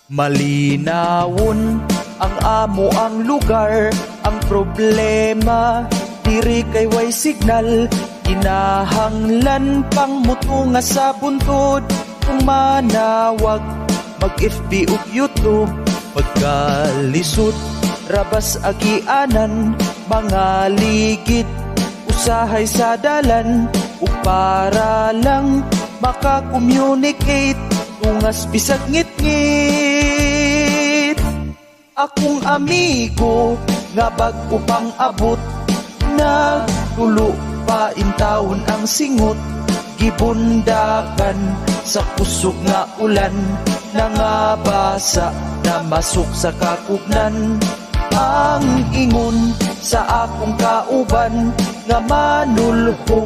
Malinawon ang amo ang lugar, ang problema diri kay way signal, kinahanglan pang mutunga sa buntod. Kung manawag mag FB ug YouTube, pagkalisod rabas agianan, mga ligid usahay sa dalan, ug para lang maka-communicate tungas bisag ngit-ngit. Akong amigo nga bag-o pang abot, nagtulo pa intawon ang singot, gibundakan sa kusog nga ulan, nangabasa na masuk sa kakugnan. Ang ingon sa akong kauban nga manulhok,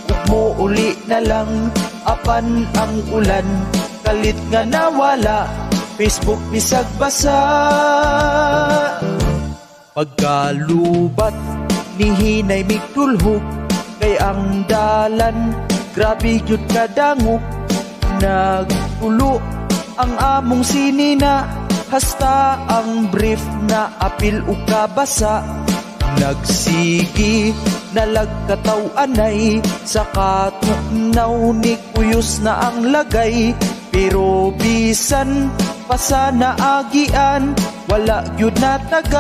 ug muuli na lang apan ang ulan, kalit nga nawala Facebook bisag basa. Pagkalubat ni hinay migdulhok, kay ang dalan grabe gyud kadangog, nagtulo ang among sinina, hasta ang brief na apil ug kabasa. Nagsigi nalagkataw-anay, sa katugnaw ni kuyos na ang lagay, pero bisan pa sa naagian wala gyud natagan.